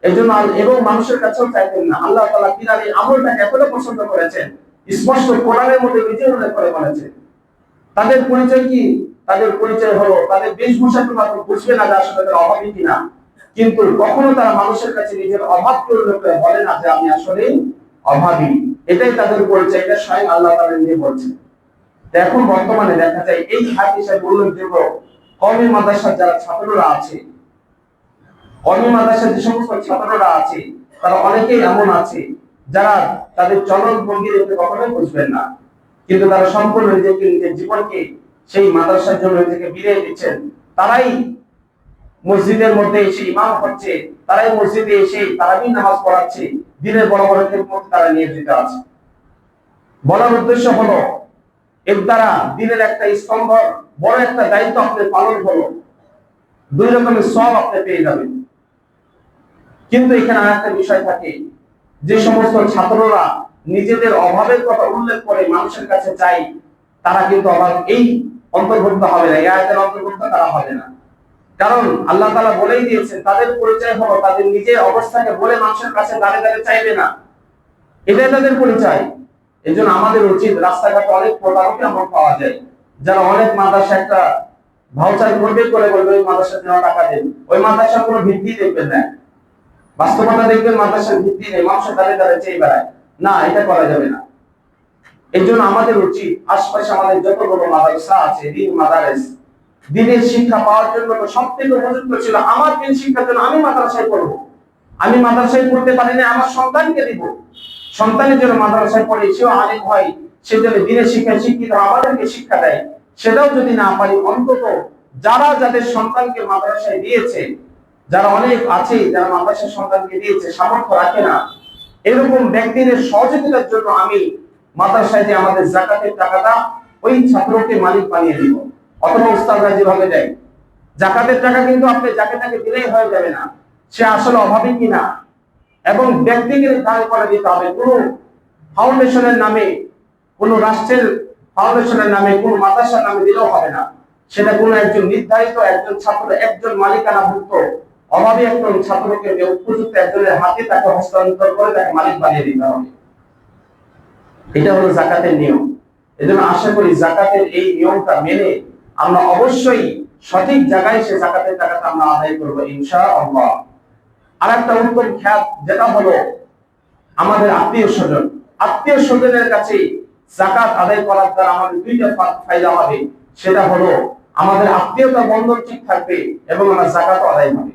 এজন্য এবং মানুষের কাছেও চাইতেন না। আল্লাহ তাআলা তিনার এই আমলটাকে এতটা পছন্দ করেছেন, স্পষ্ট কোরআনের মধ্যে নিজে উল্লেখ করে বলেছেন। তাদের পরিচয় কি? তাদের পরিচয় হলো তাদের বেশভূষা তো মাত্র বুঝবে না যে আসলে তারা অভাবী কিনা, কিন্তু কখনো তারা মানুষের কাছে নিজের অভাবকে উল্লেখ করে বলে না যে আমি আসলে অভাবী। এটাই তাদের পরিচয়, এটা স্বয়ং আল্লাহ তাআলা নিজে বলছেন। এখন বর্তমানে দেখা যায় এই হাদিসে উল্লেখযোগ্য কওমি মাদ্রাসার যারা ছাত্ররা আছে, কওমি মাদ্রাসার যে সমস্ত ছাত্ররা আছে, তারা অনেকেই এমন আছে যারা তাদের চলন ভঙ্গি দেখে কখনোই বুঝবেন না, কিন্তু তারা সম্পূর্ণ নিজেকে, নিজের জীবনকে সেই মাদ্রাসার জন্য নিজেকে বিলিয়ে দিচ্ছেন। তারাই মসজিদের মধ্যে এসে ইমাম হচ্ছে, তারাই মসজিদে এসে তারাবির নামাজ পড়াচ্ছে, দিনের বড় বড় খেদমত তারা নিয়োজিত আছে। বলার উদ্দেশ্য হলো এর দ্বারা দিনের একটা স্তম্ভ, বড় একটা দায়িত্ব আপনি পালন হলো, দুই রকমের সওয়াব আপনি পেয়ে যাবেন। কিন্তু এখানে আরেকটা বিষয় থাকে, যে সমস্ত ছাত্ররা নিজেদের অভাবের কথা উল্লেখ করে মানুষের কাছে চাই, তারা কিন্তু অভাব এই অন্তর্ভুক্ত হবে না, এই আয়াতের অন্তর্ভুক্ত তারা হবে না। কারণ আল্লাহ তাআলা বলেই দিয়েছেন তাদের পরিচয় হলো তাদের নিজের অবস্থাকে বলে মানুষের কাছে দাঁড়ে দাঁড়ে চাইবে না, এটাই তাদের পরিচয়। এজন্য আমাদের উচিত, রাস্তাঘাটে অনেক প্রতারক এমন পাওয়া যায় যারা অনেক মাদ্রাসা একটা ভাউচার করবে করে বলবে ওই মাদ্রাসার জন্য টাকা দেন, ওই মাদ্রাসার কোনো ভিত্তি দেখবেন না, বাস্তবতা দেখবেন মাদ্রাসার ভিত্তি নেই, মানুষের দাঁড়ে দাঁড়ে চেয়ে বেড়ায় না, এটা করা যাবে না। এই জন্য আমাদের উচিত আশপাশে আমাদের যতগুলো মাদ্রাসা আছে, দিন মাদারেস, দিনের শিক্ষা পাওয়ার জন্য সব থেকে উপযুক্ত ছিল আমার দিন শিক্ষার জন্য আমি মাদ্রাসায় পড়বো। আমি মাদ্রাসায় পড়তে পারি না, আমার সন্তানকে দিব, সন্তানের জন্য মাদ্রাসায় পড়ে সেও আলেম হয়, সে যদি দিনের শিক্ষায় শিক্ষিত আমাদেরকে শিক্ষা দেয়, সেটাও যদি না পারি, অন্তত যারা যাদের সন্তানকে মাদ্রাসায় দিয়েছে যারা অনেক আছে, যারা মাদ্রাসার সন্তানকে দিয়েছে, সামর্থ্য রাখে না, এরকম ব্যক্তিদের সহযোগিতার জন্য আমি মাদ্রাসায় যে আমাদের জাকাতের টাকাটা ওই ছাত্রকে মালিক বানিয়ে দিব। অথবা উস্তাদরা যেভাবে দেয়, জাকাতের টাকা কিন্তু আপনি যাকে তাকে দিলেই হয়ে যাবে না, সে আসলে অভাবী কিনা, এবং ব্যক্তিকে নির্ধারণ করে দিতে হবে। কোন ফাউন্ডেশনের নামে, কোন রাষ্ট্রের ফাউন্ডেশনের নামে, কোন মাদ্রাসার নামে দিলেও হবে না। সেটা কোন একজন নির্ধারিত একজন ছাত্র, একজন মালিকানাভুক্ত অভাবী একজন ছাত্রকে উপযুক্ত একজনের হাতে তাকে হস্তান্তর করে তাকে মালিক বানিয়ে দিতে হবে। এটা হলো জাকাতের নিয়ম। এজন্য আশা করি জাকাতের এই নিয়মটা মেনে আমরা অবশ্যই সঠিক জায়গায় সে জাকাতের টাকাটা আমরা আদায় করবো ইনশাআল্লাহ। আর একটা উত্তম খ্যাত, যেটা হলো আমাদের আত্মীয় স্বজন, আত্মীয় স্বজনের কাছে জাকাত আদায় করার দ্বারা আমাদের দুইটা ফায়দা হবে। সেটা হলো আমাদের আত্মীয়তা বন্ধন ঠিক থাকবে এবং আমার জাকাত আদায় হবে।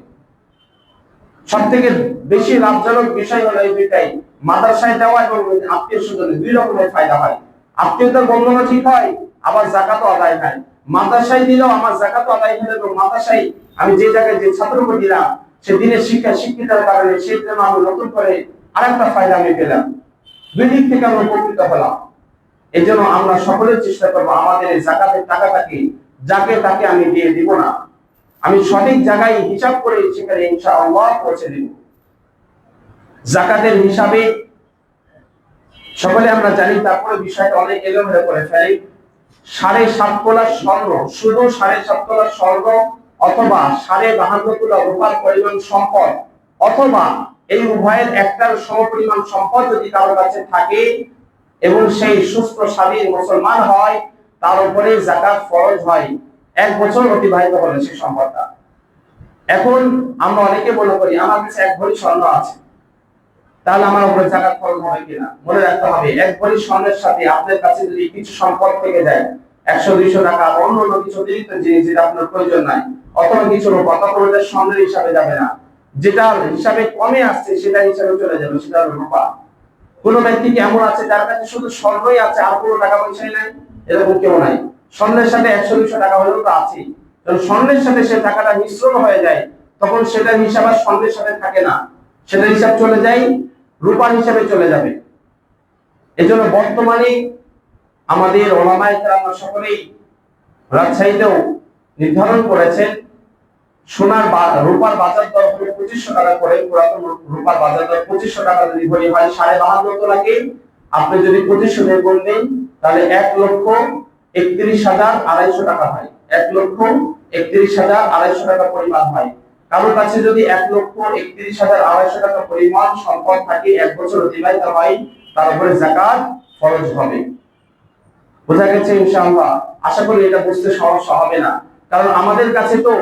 সব থেকে বেশি লাভজনক বিষয় হলো এই দুইটাই, মাদ্রাসায় দেওয়া এবং আত্মীয় স্বজনের দুই রকমের ফায়দা হয়। আত্মীয়তার বন্ধনও ঠিক হয়, আবার জাকাতও আদায় হয়। মাদ্রাসায় দিলেও আমার জাকাতও আদায় হলো, এবং মাদ্রাসায় আমি যে জায়গায় যে ছাত্রকে দিলাম সে দিনের শিক্ষিতের কারণে সেই জন্য আমি নতুন করে আরেকটা ফায়দা আমি পেলাম। দুই দিক থেকে আমরা উপকৃত হলাম। এই জন্য আমরা সকলের চেষ্টা করবো আমাদের এই জাকাতের টাকাটাকে যাকে তাকে আমি দিয়ে দিব না, আমি সঠিক জায়গায় হিসাব করে সেখানে ইনশাআল্লাহ পৌঁছে দিব। জাকাতের হিসাবে সকলে আমরা জানি, তারপরে বিষয়টা অনেক এলোমেলো করে ফেলি। 7.5 তোলা স্বর্ণ, শুধু 7.5 তোলা স্বর্ণ, অথবা 52.5 তোলা রূপার পরিমাণ সম্পদ, অথবা এই উভয়ের একটার সমপরিমাণ সম্পদ যদি কারোর কাছে থাকে এবং সেই সুস্থ স্বাধীন মুসলমান হয়, তার উপরে যাকাত ফরজ হয় 1 বছর অতিবাহিত হলে সেই সম্পদটা। এখন আমরা অনেকে মনে করি আমার কাছে 1 ভরি স্বর্ণ আছে, তাহলে আমার উপরে যাকাত ফরজ হবে কিনা। মনে রাখতে হবে, 1 ভরি স্বর্ণের সাথে আপনার কাছে যদি কিছু সম্পদ থেকে যায়, 100-200 টাকা, অন্য কিছু অতিরিক্ত জিনিস যেটা আপনার প্রয়োজন নাই, অথবা কিছু রূপা, তখন ওটা স্বর্ণের হিসাবে যাবে না। যেটা হিসাবে কমে আসছে সেটা হিসাবে চলে যাবে, সেটা রূপা। কোন ব্যক্তি কি এমন আছে যার কাছে শুধু স্বর্ণই আছে আর কোনো টাকা পয়সাই নাই? এরকম কেউ নাই। স্বর্ণের সাথে 100-200 টাকা হলেও তো আছে। যখন স্বর্ণের সাথে সে টাকাটা মিশ্রণ হয়ে যায়, তখন সেটার হিসাব আর স্বর্ণের সাথে থাকে না, সেটার হিসাব চলে যায় রূপার হিসাবে চলে যাবে। এজন্য বর্তমানে আমাদের ওলামায়ে কেরাম সকলেই রাজশাহীতেও নির্ধারণ করেছেন, সোনার রূপার বাজার দর হলো 2500 টাকা করে। পুরাতন রূপার বাজার দর 2500 টাকা যদি ভরি হয় 52.5 তোলাকে আপনি যদি 2500 দিয়ে গুণ দেন, তাহলে 1,31,250 টাকা হয়। 1,31,250 টাকা পরিমাণ হয়। কারোর কাছে যদি 1,31,250 টাকা পরিমাণ সম্পদ থাকে, 1 বছর অতিবাহিত হয়, তার উপরে যাকাত ফরজ হবে। বোঝা গেছে ইনশাআল্লাহ? আশা করি এটা বুঝতে সমস্যা হবে না, কারণ আমাদের কাছে তো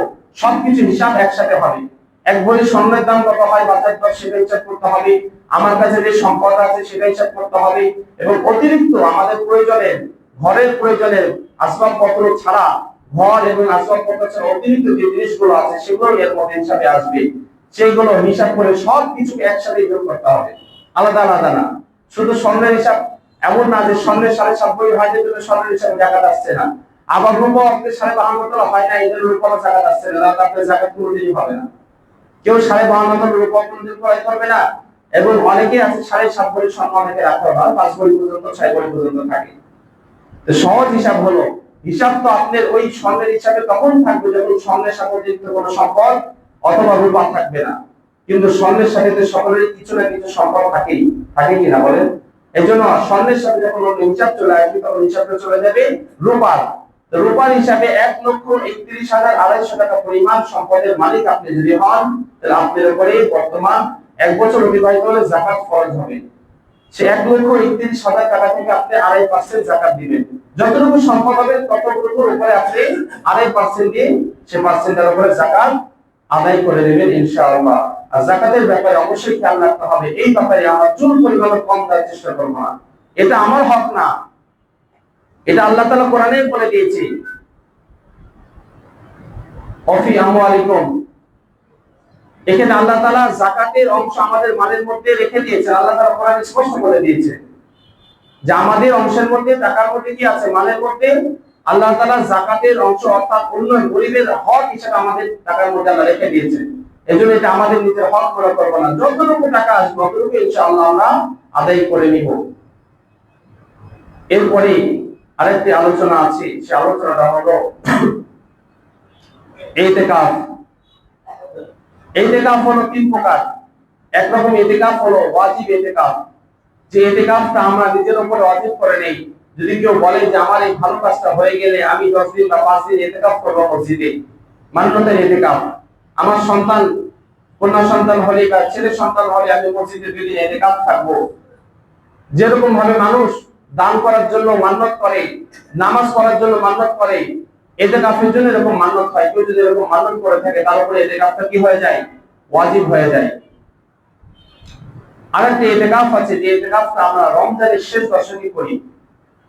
সবকিছু হিসাব একসাথে হবে। 1 ভরি স্বর্ণের দাম কত হয় বাজার দর সেটা হিসাব করতে হবে, আমার কাছে যে সম্পদ আছে সেটা হিসাব করতে হবে, এবং অতিরিক্ত আমাদের প্রয়োজনের, ঘরের প্রয়োজনের আসবাবপত্র ছাড়া, ঘর এবং আসবাবপত্র ছাড়া অতিরিক্ত যে জিনিসগুলো আছে সেগুলো এর মধ্যে হিসাবে আসবে। সেইগুলো হিসাব করে সবকিছুকে একসাথে যোগ করতে হবে, আলাদা আলাদা না। শুধু স্বর্ণের হিসাব এমন না যে স্বর্ণের 7.5 ভরি হয় যে স্বর্ণের হিসাবে জাকাত আসছে না, আবার রূপা আপনি 52.5 তোলা হয় না, এদের রূপা জাকাত আসছে না, আপনার জাকাত কোনোদিনই হবে না। কেউ 52.5 তোলা রূপা কোনোদিন ক্রয় করবে না। এবং অনেকে আছে 7.5 ভরি স্বর্ণ অনেকে রাখতে হয়, 5 ভরি পর্যন্ত 6 ভরি পর্যন্ত থাকে। তো সহজ হিসাব হলো, হিসাব তো আপনার ওই স্বর্ণের হিসাবে তখন থাকবে যখন স্বর্ণের সাথে অতিরিক্ত কোনো সম্পদ অথবা রূপা থাকবে না। কিন্তু স্বর্ণের সাথে তো সকলের কিছু না কিছু সম্পদ থাকেই, থাকে কিনা বলেন? এজন্য স্বর্ণের সাথে যখন হিসাব চলে আসবে তখন হিসাবটা চলে যাবে রূপার। রূপার হিসাবে 1,31,250 টাকা পরিমাণ সম্পদের মালিক আপনি যদি হন, তাহলে আপনার উপরে বর্তমান 1 বছর অতিবাহিত হলে যাকাত ফরজ হবে। সে 1,31,000 টাকা থেকে আপনি 2.5% যাকাত দিবেন। যতটুকু সম্পদ হবে ততটুকুর উপরে আপনি 2.5% দিয়ে সে পার্সেন্টের উপরে যাকাত আদায় করে দেবেন ইনশাআল্লাহ। আর যাকাতের ব্যাপারে অবশ্যই খেয়াল রাখতে হবে, এই ব্যাপারে আমরা চুল পরিমাণ কম দেওয়ার চেষ্টা করব না। এটা আমার হক না, এটা আল্লাহ তাআলা কোরআনে বলে দিয়েছে, ওয়াফি আমওয়ালিকুম। এখানে আল্লাহ তাআলা যাকাতের অংশ আমাদের মালের মধ্যে রেখে দিয়েছে। আল্লাহ তাআলা কোরআনে স্পষ্ট বলে দিয়েছে যে আমাদের অংশের মধ্যে, টাকার মধ্যে কি আছে, মালের মধ্যে আল্লাহ তাআলা যাকাতের অংশ অর্থাৎ অন্য গরিবের হক হিসেবে আমাদের টাকার মধ্যে আল্লাহ রেখে দিয়েছেন। এজন্য এটা আমাদের নিজের হক মনে করবো না, যতটুকু টাকা আসবে ততটুকু ইনশাআল্লাহ আমরা আদায় করে নিব। এরপরে আরেকটি আলোচনা আছে, সে আলোচনাটা হলো ইতিকাফ। ইতিকাফ হলো তিন প্রকার। একরকম ইতিকাফ হলো ওয়াজিব ইতিকাফ, যে ইতিকাফটা আমরা নিজের উপর ওয়াজিব করে নেই। যদি কেউ বলে যে আমার এই ভালো কাজটা হয়ে গেলে আমি 10 দিন বা 5 দিন ইতিকাফ করব মসজিদে, মান্যতের ইতিকাফ। আমার সন্তান, কন্যা সন্তান হলে বা ছেলে সন্তান হলে আমি মসজিদে 2 দিন ইতিকাফ থাকবো। যেরকম ভাবে মানুষ দান করার জন্য মান্যত করে, নামাজ পড়ার জন্য মান্যত করে, ইতিকাফের জন্য এরকম মান্যত হয়। কেউ যদি এরকম মান্যত করে থাকে তার উপরে ইতিকাফটা কি হয়ে যায়? ওয়াজিব হয়ে যায়। আরেকটি ইতিকাফ আছে, যে ইতিকাফটা আমরা রমজানের শেষ দশকে করি,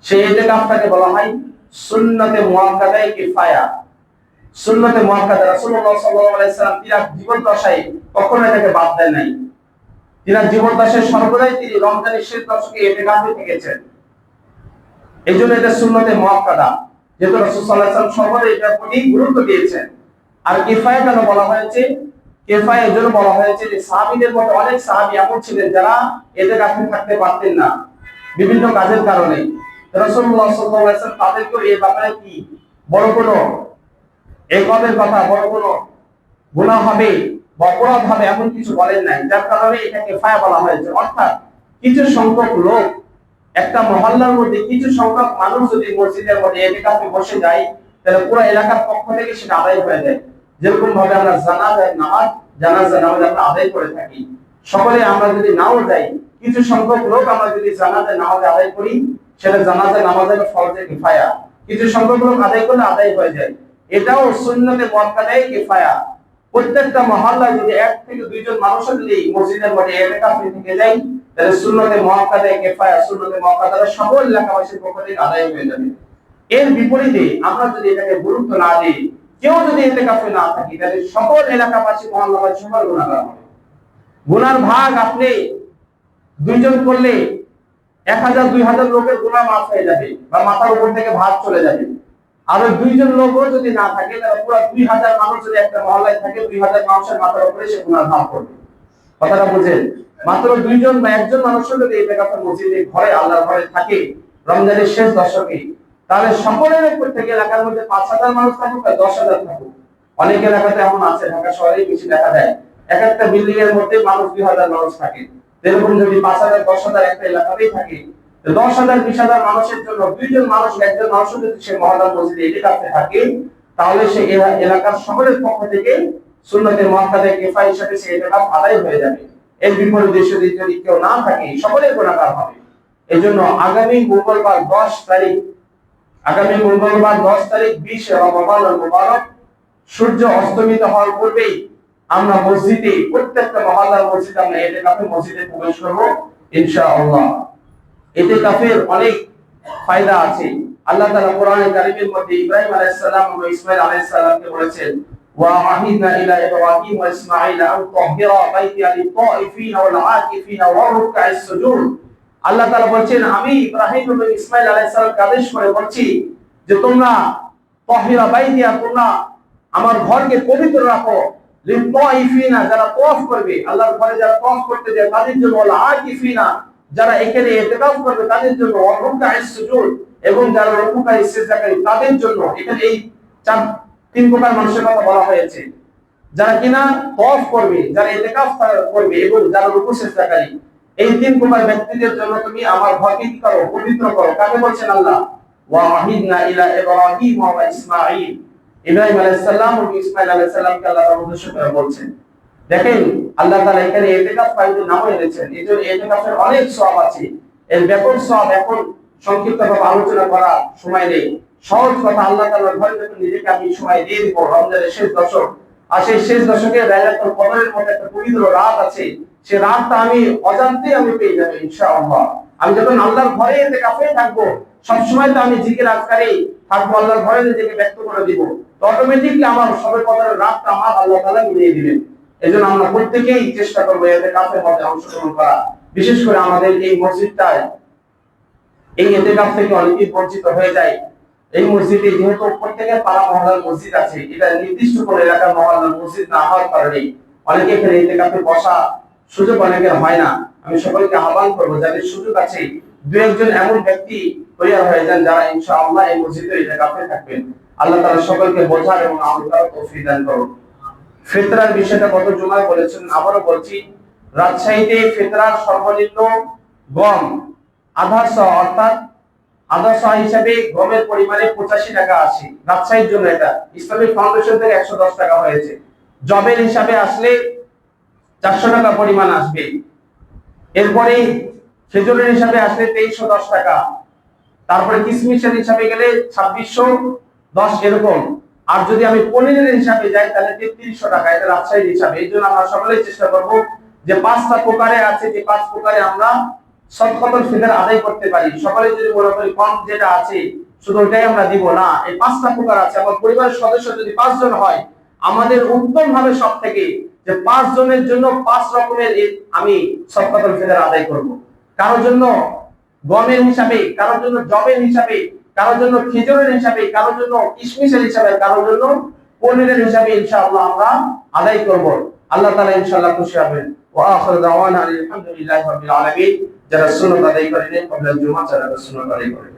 সেই ইতিকাফটাকে বলা হয় সুন্নতে মুআক্কাদায়ে কিফায়া। সুন্নতে মুআক্কাদা, রাসূলুল্লাহ সাল্লাল্লাহু আলাইহি সাল্লাম তিনার জীবন দশায় কখনো এটাকে বাদ দেন নাই। তিনার জীবন দশায় সর্বদাই তিনি রমজানের শেষ দশকে ইতিকাফে থেকেছেন। এইজন্য এটা সুন্নতে মুআক্কাদা, যেহেতু রাসূল সাল্লাল্লাহু আলাইহি ওয়াসাল্লাম সর্বদাই এটার প্রতি গুরুত্ব দিয়েছেন। আর কিফায়া কেন বলা হয়েছে? কিফায়া এজন্য বলা হয়েছে যে সাহাবীদের মধ্যে অনেক সাহাবী এমন ছিলেন যারা ইতিকাফে থাকতে পারতেন না বিভিন্ন কাজের কারণে। রাসূলুল্লাহ সাল্লাল্লাহু আলাইহি ওয়াসাল্লাম তাদেরকে এই ব্যাপারে কি বড় কোনো একবের কথা, বড় কোনো গুনাহ হবে বা অপরাধ হবে এমন কিছু বলেন নাই, যার কারণে এটাকে কিফায়া বলা হয়েছে। অর্থাৎ কিছু সংখ্যক লোক, একটা মহল্লার মধ্যে কিছু সংখ্যক মানুষ যদি মসজিদের মধ্যে ইতিকাফে বসে যায়, তাহলে পুরো এলাকার পক্ষ থেকে সেটা আদায় হয়ে যায়। যেরকম ভাবে আমরা জানাজা নামাজ আমরা আদায় করে থাকি, সকলে আমরা যদি নাও যাই, কিছু সংখ্যক লোক আমরা যদি জানাজা নামাজ আদায় করি, সেটা জানাজা নামাজের ফরজে কিফায়া। কিছু সংখ্যক লোক আদায় করলে আদায় হয়ে যায়, এটাও সুন্নতে মুআক্কাদায়ে কিফায়া। প্রত্যেকটা মহল্লায় যদি 1 থেকে 2 জন মানুষ যদি মসজিদের মধ্যে ইতিকাফে থেকে যায়, তাহলে সুন্নতে মুআক্কাদায়ে কিফায়া, সুন্নতে মুআক্কাদা সকল এলাকাবাসীর পক্ষ থেকে আদায় হয়ে যাবে। এর বিপরীতে আমরা যদি এটাকে গুরুত্ব না দিই, কেউ যদি ইতিকাফে না থাকি, তাহলে সকল এলাকাবাসী মহল্লাবাসী সবার গুনাহগার হবে। গুনার ভাগ আপনি 2 জন করলে 1000-2000 লোকের গুনাহ মাফ হয়ে যাবে বা মাথার উপর থেকে ভাগ চলে যাবে। আর ওই 2 জন লোকও যদি না থাকে, তাহলে পুরো 2000 মানুষ যদি একটা মহল্লায় থাকে, 2000 মানুষের মাথার উপরে সে গুনাহ ভাগ করবে। কথাটা বুঝেন? মাত্র 2 জন বা 1 জন মানুষ যদি ইতিকাফের মসজিদে ঘরে, আল্লাহর ঘরে থাকে রমজানের শেষ দশকে, তাহলে সকলের উপর থেকে এলাকার মধ্যে 5000 মানুষ থাকুক বা 10000 থাকুক, অনেক এলাকাতে এমন আছে, ঢাকা শহরেই বেশি দেখা যায়, এক একটা বিল্ডিং এর মধ্যে মানুষ 2000 মানুষ থাকে। এরকম যদি 5000 10000 একটা এলাকাতেই থাকে, 10000 20000 মানুষের জন্য 2 জন মানুষ, 1 জন মানুষ যদি সে মহল্লার মসজিদে ইতিকাফে থাকে, তাহলে সে এলাকার সকলের পক্ষ থেকে সুন্নতে মুআক্কাদায়ে কিফায়া হিসেবে সে ইতিকাফ আদায় হয়ে যাবে। এর বিপরীতে যদি কেউ না থাকে, সকলের গুনাহগার হবে। এজন্য আগামী মঙ্গলবার 10 তারিখ, আগামী মঙ্গলবার 10 তারিখ 20 রমজানুল মুবারক, সূর্য অস্তমিত হওয়ার পূর্বেই আমরা মসজিদে, প্রত্যেকটা মহল্লার মসজিদে আমরা ইতিকাফে মসজিদে প্রবেশ করব ইনশাআল্লাহ। ইতিকাফের অনেক ফায়দা আছে। আল্লাহ তাআলা কোরআনে কারীমের মধ্যে ইব্রাহিম আলাইহিস সালাম এবং ইসমাঈল আলাইহিস সালামকে বলেছেন, ওয়া আহিদনা ইলা ইব্রাহিম ওয়া ইসমাঈল আন তাহহিরা বাইতি লিত-তাইফিন ওয়াল আকিফিন ওয়া রুকআইস সুজুদ। আল্লাহ তাআলা বলেন, আমি ইব্রাহিম এবং ইসমাঈল আলাইহিস সালামকে আদেশ করে বলছি যে তোমরা তাহহিরা বাইতিয়া, তোমরা আমার ঘরকে পবিত্র রাখো, লিত-তাইফিনা, যারা তাওয়াফ করবে, আল্লাহর ঘরে যারা তাওয়াফ করতে যায় তাদের জন্য, ওয়াল আকিফিনা, যারা এখানে ইতিকাফ করবে তাদের জন্য, ওয়া রুকআইস সুজুদ, এবং যারা রুকুকারী সিজদাকারী তাদের জন্য। এখানে এই 3 প্রকার মানুষের কথা বলা হয়েছে, যারা কিনা তাওয়াফ করবে, যারা ইতিকাফ করবে এবং যারা রুকু সিজদাকারী। এই 3 প্রকার ব্যক্তিদের জন্য তুমি আমার ঘরকে কি করো? পবিত্র করো। কাকে বলছেন আল্লাহ? ওয়া আহিদনা ইলা ইব্রাহিম ওয়া ইসমাঈল, ইব্রাহিম আলাইহিস সালাম এবং ইসমাঈল আলাইহিস সালামকে আল্লাহ তাআলা উদ্দেশ্য করে বলছেন। দেখেন আল্লাহ তাআলা এখানে ইতিকাফ ফায়দা নাম এনেছেন, এজন্য ইতিকাফের অনেক সওয়াব আছে। এর ব্যাপক সওয়াব এখন সংক্ষিপ্তভাবে আলোচনা করার সময় নেই। সহজ কথা, আল্লাহ তাআলার ঘরে যখন নিজেকে আমি সময় দিয়ে দিব, রমজানের শেষ দশক, আর সেই শেষ দশকে লাইলাতুল কদরের মতো একটা পবিত্র রাত আছে, সেই রাতটা আমি অজান্তেই আমি পেয়ে যাব ইনশাআল্লাহ। আমি যখন আল্লাহর ঘরে ইতিকাফে থাকবো, সব সময় তো আমি জিকির আজকারে থাকবো, আল্লাহর ঘরে নিজেকে ব্যক্ত করে দিব, তো অটোমেটিকলি আমার সবে কদরের রাতটা আমার আল্লাহ তাআলা মিলিয়ে দিবেন। এজন্য আমরা প্রত্যেকেই চেষ্টা করবো ইতিকাফের মধ্যে অংশগ্রহণ করা। বিশেষ করে আমাদের এই মসজিদটায় এই ইতিকাফ থেকে অনেকেই বঞ্চিত হয়ে যায়। এই মসজিদে যেহেতু প্রত্যেকের পাড়া মহল্লার মসজিদ আছে, এটা নির্দিষ্ট কোনো এলাকার মহল্লার মসজিদ না হওয়ার কারণে অনেকে এখানে ইতিকাফে বসা সুযোগ অনেকের হয় না। আমি সকলকে আহ্বান করবো যাদের সুযোগ আছে দু একজন এমন ব্যক্তি তৈরি হয়ে যান যারা ইনশাআল্লাহ এই মসজিদে ইতিকাফে থাকবেন। আল্লাহ তাআলা সকলকে বোঝার এবং আমল করার তৌফিক দান করুন। ফিতরার বিষয়টা গত জুমায় বলেছেন, আবারও বলছি, রাজশাহীতে ফিতরার সর্বনিম্ন গম আধা শ, অর্থাৎ আধা শ হিসাবে গমের পরিমাণে 85 টাকা আছে রাজশাহীর জন্য। এটা ইসলামিক ফাউন্ডেশন থেকে 110 টাকা হয়েছে। জবের হিসাবে আসলে 400 টাকা পরিমাণ আসবে। এরপরে খেজুরের হিসাবে আসলে 2310 টাকা। তারপরে কিশমিশের হিসাবে গেলে 2610 এরকম। আর যদি আমি পনিরের হিসাবে যাই তাহলে 3300 টাকা, এটা রাজশাহীর হিসাবে। এই জন্য আমরা সকলেই চেষ্টা করব যে 5টা প্রকারে আছে, যে 5 প্রকারে আমরা সদকাতুল ফিতর আদায় করতে পারি। সকলে যদি মনে করি কম যেটা আছে শুধু ওটাই আমরা দিব, না, এই 5টা প্রকার আছে। আমার পরিবারের সদস্য যদি 5 জন হয়, আমাদের উত্তম ভাবে সব থেকে যে 5 জনের জন্য 5 রকমের আমি সদকাতুল ফিতর আদায় করব। কারোর জন্য গমের হিসাবে, কারোর জন্য জবের হিসাবে, কারোর জন্য খেজুরের হিসাবে, কারোর জন্য কিশমিশের হিসাবে, কারোর জন্য পনিরের হিসাবে ইনশাআল্লাহ আমরা আদায় করব। আল্লাহ তাআলা ইনশাআল্লাহ খুশি হবেন। ওয়া আখিরু দাওয়ানা আলহামদুলিল্লাহি রাব্বিল আলামিন। যারা সুন্নাত আদায় করেন কবলা জুমা, যারা সুন্নাত আদায় করেন।